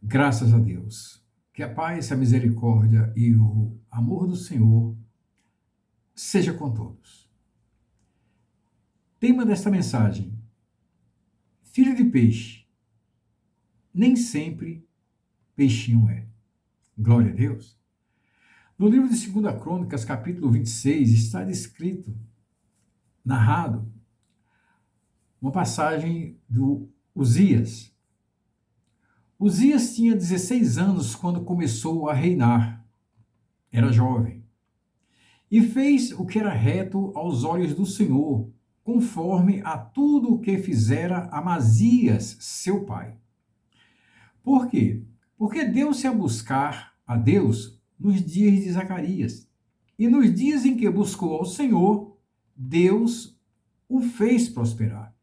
Graças a Deus. Que a paz, a misericórdia e o amor do Senhor seja com todos. Tema desta mensagem: filho de peixe, nem sempre peixinho é. Glória a Deus. No livro de 2 Crônicas, capítulo 26, está descrito, narrado, uma passagem do Uzias. Uzias tinha 16 anos quando começou a reinar. Era jovem. E fez o que era reto aos olhos do Senhor, conforme a tudo o que fizera Amazias, seu pai. Por quê? Porque deu-se a buscar a Deus nos dias de Zacarias. E nos dias em que buscou ao Senhor, Deus o fez prosperar.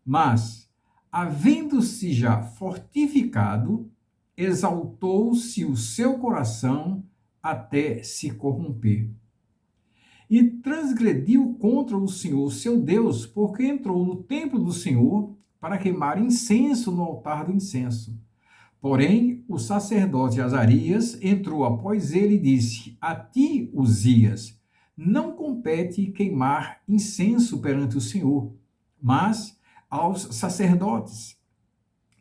Mas, havendo-se já fortificado, exaltou-se o seu coração até se corromper. E transgrediu contra o Senhor seu Deus, porque entrou no templo do Senhor para queimar incenso no altar do incenso. Porém, o sacerdote Azarias entrou após ele e disse: A ti, Uzias, não compete queimar incenso perante o Senhor, mas aos sacerdotes,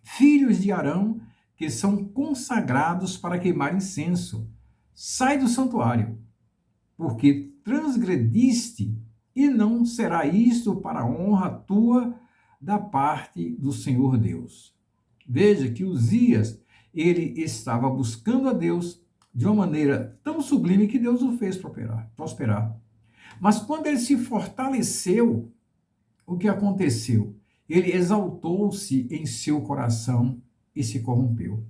filhos de Arão, que são consagrados para queimar incenso. Sai do santuário, porque transgrediste, e não será isto para a honra tua da parte do Senhor Deus. Veja que Uzias, ele estava buscando a Deus de uma maneira tão sublime que Deus o fez prosperar. Mas quando ele se fortaleceu, o que aconteceu? Ele exaltou-se em seu coração e se corrompeu.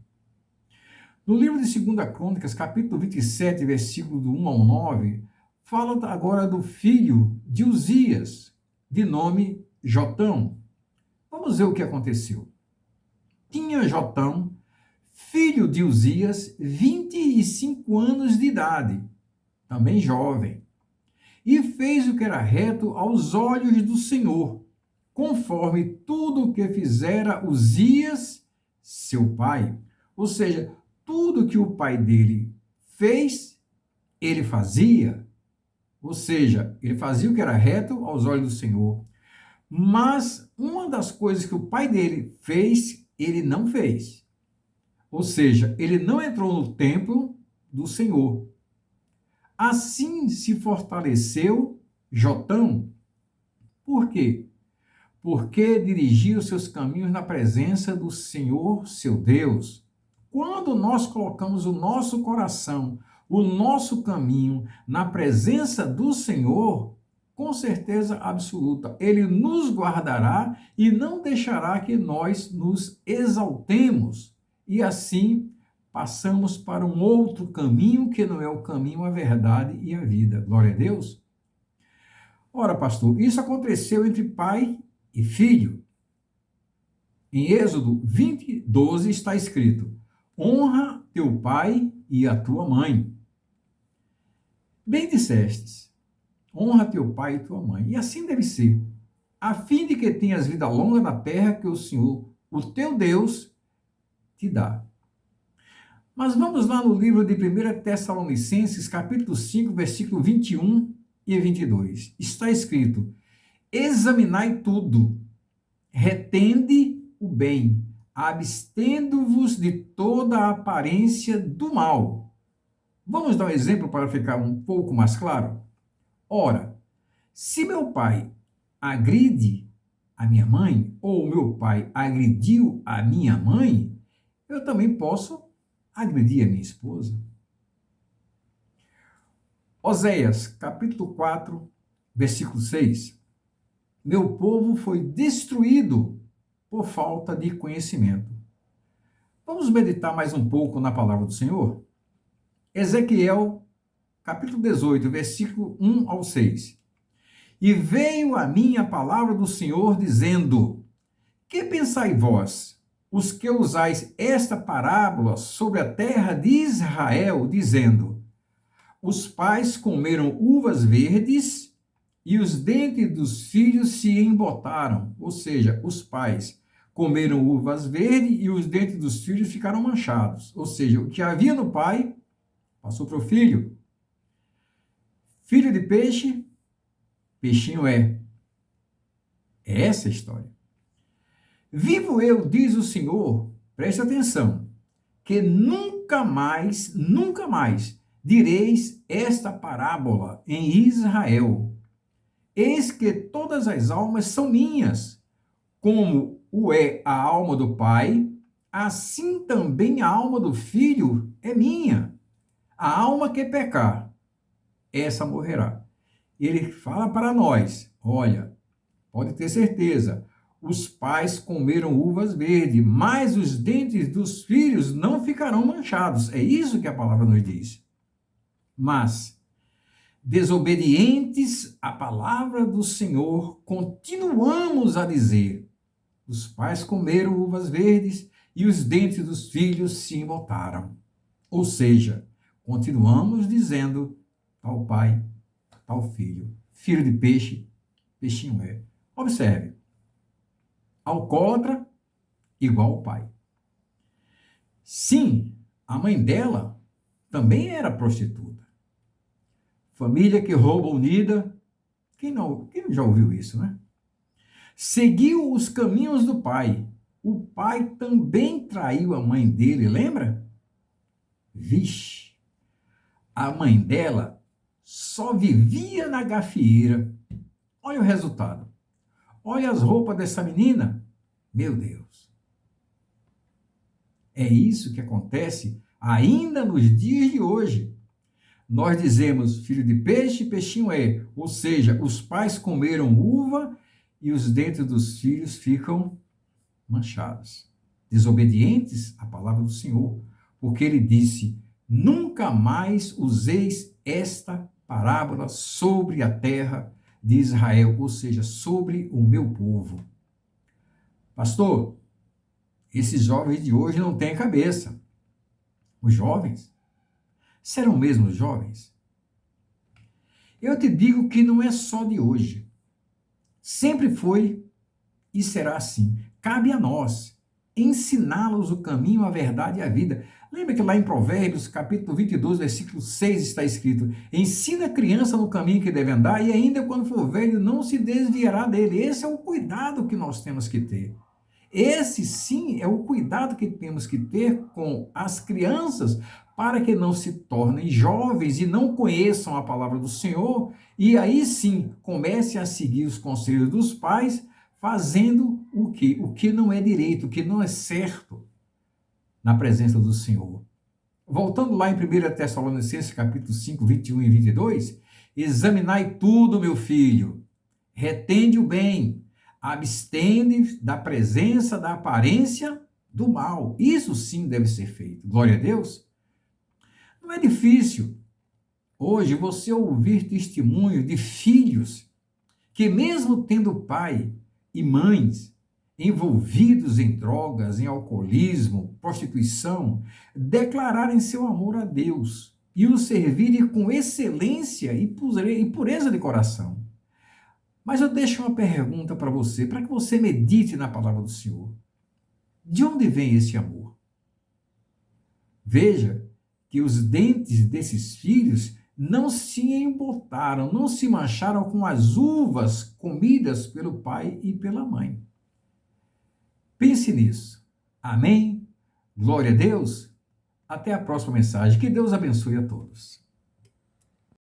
No livro de 2 Crônicas, capítulo 27, versículo do 1 ao 9, fala agora do filho de Uzias, de nome Jotão. Vamos ver o que aconteceu. Tinha Jotão, filho de Uzias, 25 anos de idade, também jovem, e fez o que era reto aos olhos do Senhor, conforme tudo o que fizera Uzias, seu pai. Ou seja, tudo que o pai dele fez, ele fazia. Ou seja, ele fazia o que era reto aos olhos do Senhor. Mas uma das coisas que o pai dele fez, ele não fez. Ou seja, ele não entrou no templo do Senhor. Assim se fortaleceu Jotão. Por quê? Porque dirigiu seus caminhos na presença do Senhor, seu Deus. Quando nós colocamos o nosso coração, o nosso caminho na presença do Senhor, com certeza absoluta, Ele nos guardará e não deixará que nós nos exaltemos. E assim passamos para um outro caminho que não é o caminho, a verdade e a vida. Glória a Deus. Ora, pastor, isso aconteceu entre pai e filho. Em Êxodo 20, 12 está escrito: honra teu pai e a tua mãe. Bem dissestes, honra teu pai e tua mãe. E assim deve ser, a fim de que tenhas vida longa na terra que o Senhor, o teu Deus, te dá. Mas vamos lá no livro de 1 Tessalonicenses, capítulo 5, versículo 21 e 22. Está escrito: examinai tudo, retende o bem, abstendo-vos de toda a aparência do mal. Vamos dar um exemplo para ficar um pouco mais claro? Ora, se meu pai agride a minha mãe, ou meu pai agrediu a minha mãe, eu também posso agredir a minha esposa. Oséias, capítulo 4, versículo 6. Meu povo foi destruído por falta de conhecimento. Vamos meditar mais um pouco na palavra do Senhor? Ezequiel, capítulo 18, versículo 1 ao 6. E veio a mim a palavra do Senhor, dizendo: que pensai vós, os que usais esta parábola sobre a terra de Israel, dizendo: os pais comeram uvas verdes e os dentes dos filhos se embotaram. Ou seja, os pais comeram uvas verdes e os dentes dos filhos ficaram manchados. Ou seja, o que havia no pai passou para o filho. Filho de peixe, peixinho é. É essa a história. Vivo eu, diz o Senhor, preste atenção, que nunca mais direis esta parábola em Israel. Eis que todas as almas são minhas, como o é a alma do Pai, assim também a alma do Filho é minha. A alma que pecar, essa morrerá. Ele fala para nós, olha, pode ter certeza, os pais comeram uvas verdes, mas os dentes dos filhos não ficarão manchados. É isso que a palavra nos diz. Mas, desobedientes à palavra do Senhor, continuamos a dizer, os pais comeram uvas verdes e os dentes dos filhos se embotaram. Ou seja, continuamos dizendo, tal pai, tal filho. Filho de peixe, peixinho é. Observe. Alcoólatra, igual ao pai. Sim, a mãe dela também era prostituta. Família que rouba unida. Quem não já ouviu isso, né? Seguiu os caminhos do pai. O pai também traiu a mãe dele, lembra? Vixe, a mãe dela só vivia na gafieira. Olha o resultado. Olha as roupas dessa menina. Meu Deus. É isso que acontece ainda nos dias de hoje. Nós dizemos filho de peixe, peixinho é. Ou seja, os pais comeram uva e os dentes dos filhos ficam manchados. Desobedientes à palavra do Senhor. Porque ele disse, nunca mais useis esta parábola sobre a terra de Israel, ou seja, sobre o meu povo. Pastor, esses jovens de hoje não têm cabeça. Os jovens? Serão mesmo os jovens? Eu te digo que não é só de hoje. Sempre foi e será assim. Cabe a nós ensiná-los o caminho, a verdade e a vida. Lembra que lá em Provérbios, capítulo 22, versículo 6, está escrito, ensina a criança no caminho que deve andar e ainda quando for velho não se desviará dele. Esse é o cuidado que nós temos que ter. Esse sim é o cuidado que temos que ter com as crianças para que não se tornem jovens e não conheçam a palavra do Senhor e aí sim comecem a seguir os conselhos dos pais fazendo o que não é direito, o que não é certo na presença do Senhor. Voltando lá em 1 Tessalonicenses capítulo 5, 21 e 22, examinai tudo, meu filho, retende o bem, abstende da presença, da aparência do mal. Isso sim deve ser feito. Glória a Deus. Não é difícil hoje você ouvir testemunhos de filhos que mesmo tendo pai e mães envolvidos em drogas, em alcoolismo, prostituição, declararem seu amor a Deus e o servirem com excelência e pureza de coração. Mas eu deixo uma pergunta para você, para que você medite na palavra do Senhor. De onde vem esse amor? Veja que os dentes desses filhos não se embotaram, não se mancharam com as uvas comidas pelo pai e pela mãe. Pense nisso. Amém? Glória a Deus. Até a próxima mensagem. Que Deus abençoe a todos.